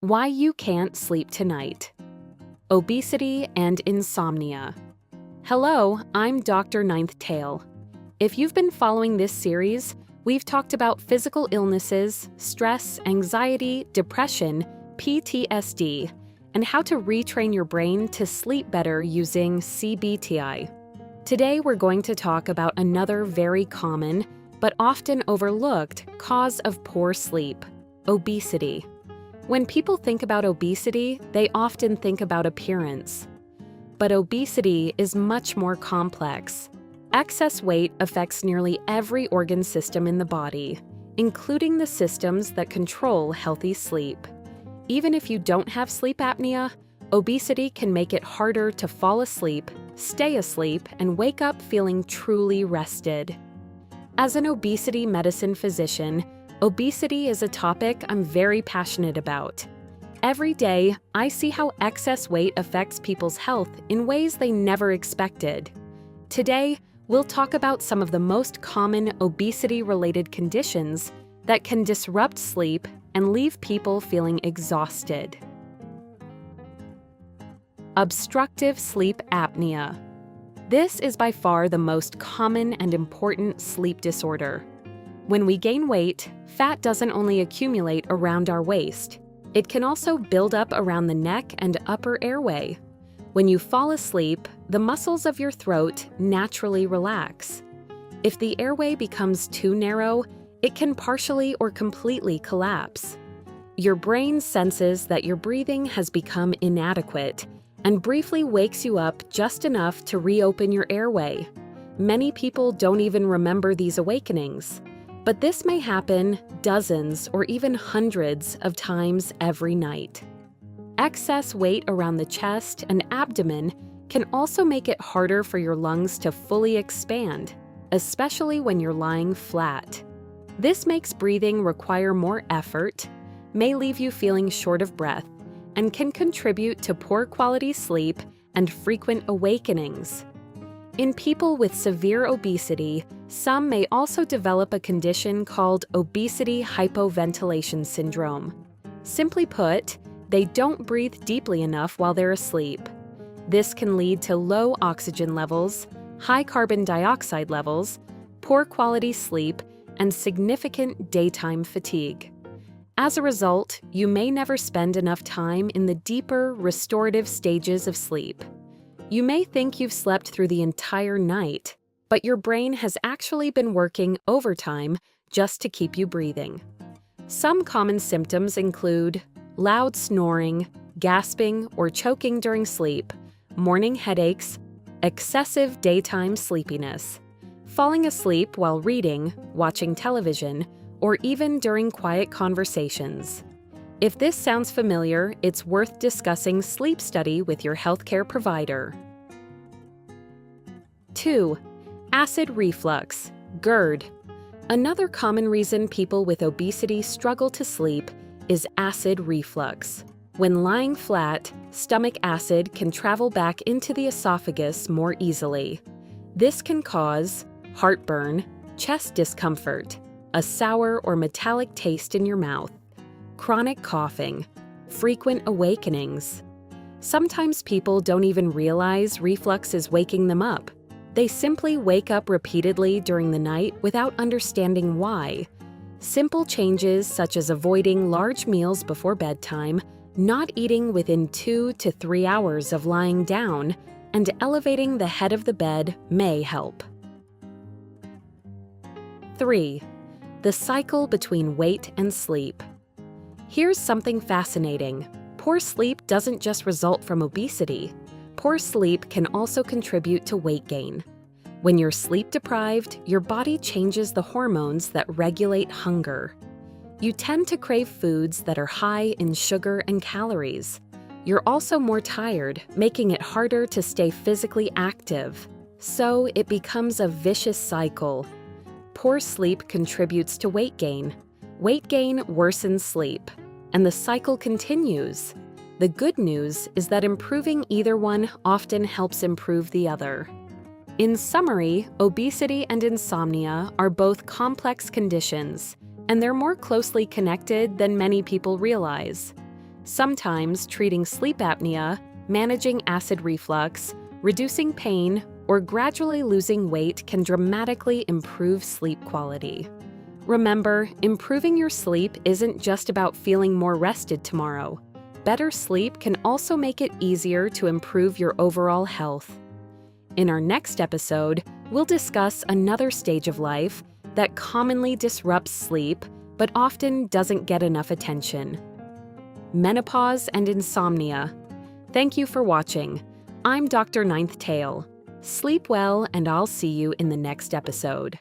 Why you can't sleep tonight. Obesity and insomnia. Hello, I'm Dr. Ninth Tail. If you've been following this series, we've talked about physical illnesses, stress, anxiety, depression, PTSD, and how to retrain your brain to sleep better using CBTI. Today, we're going to talk about another very common, but often overlooked, cause of poor sleep: obesity. When people think about obesity, they often think about appearance. But obesity is much more complex. Excess weight affects nearly every organ system in the body, including the systems that control healthy sleep. Even if you don't have sleep apnea, obesity can make it harder to fall asleep, stay asleep, and wake up feeling truly rested. As an obesity medicine physician, obesity is a topic I'm very passionate about. Every day, I see how excess weight affects people's health in ways they never expected. Today, we'll talk about some of the most common obesity-related conditions that can disrupt sleep and leave people feeling exhausted. Obstructive sleep apnea. This is by far the most common and important sleep disorder. When we gain weight, fat doesn't only accumulate around our waist. It can also build up around the neck and upper airway. When you fall asleep, the muscles of your throat naturally relax. If the airway becomes too narrow, it can partially or completely collapse. Your brain senses that your breathing has become inadequate and briefly wakes you up just enough to reopen your airway. Many people don't even remember these awakenings, but this may happen dozens or even hundreds of times every night. Excess weight around the chest and abdomen can also make it harder for your lungs to fully expand, especially when you're lying flat. This makes breathing require more effort, may leave you feeling short of breath, and can contribute to poor quality sleep and frequent awakenings. In people with severe obesity, some may also develop a condition called obesity hypoventilation syndrome. Simply put, they don't breathe deeply enough while they're asleep. This can lead to low oxygen levels, high carbon dioxide levels, poor quality sleep, and significant daytime fatigue. As a result, you may never spend enough time in the deeper, restorative stages of sleep. You may think you've slept through the entire night, but your brain has actually been working overtime just to keep you breathing. Some common symptoms include loud snoring, gasping or choking during sleep, morning headaches, excessive daytime sleepiness, falling asleep while reading, watching television, or even during quiet conversations. If this sounds familiar, it's worth discussing sleep study with your healthcare provider. 2. Acid reflux, GERD. Another common reason people with obesity struggle to sleep is acid reflux. When lying flat, stomach acid can travel back into the esophagus more easily. This can cause heartburn, chest discomfort, a sour or metallic taste in your mouth, chronic coughing, frequent awakenings. Sometimes people don't even realize reflux is waking them up. They simply wake up repeatedly during the night without understanding why. Simple changes such as avoiding large meals before bedtime, not eating within 2 to 3 hours of lying down, and elevating the head of the bed may help. 3. The cycle between weight and sleep. Here's something fascinating. Poor sleep doesn't just result from obesity. Poor sleep can also contribute to weight gain. When you're sleep-deprived, your body changes the hormones that regulate hunger. You tend to crave foods that are high in sugar and calories. You're also more tired, making it harder to stay physically active. So it becomes a vicious cycle. Poor sleep contributes to weight gain. Weight gain worsens sleep, and the cycle continues. The good news is that improving either one often helps improve the other. In summary, obesity and insomnia are both complex conditions, and they're more closely connected than many people realize. Sometimes treating sleep apnea, managing acid reflux, reducing pain, or gradually losing weight can dramatically improve sleep quality. Remember, improving your sleep isn't just about feeling more rested tomorrow. Better sleep can also make it easier to improve your overall health. In our next episode, we'll discuss another stage of life that commonly disrupts sleep but often doesn't get enough attention: menopause and insomnia. Thank you for watching. I'm Dr. Ninth Tail. Sleep well, and I'll see you in the next episode.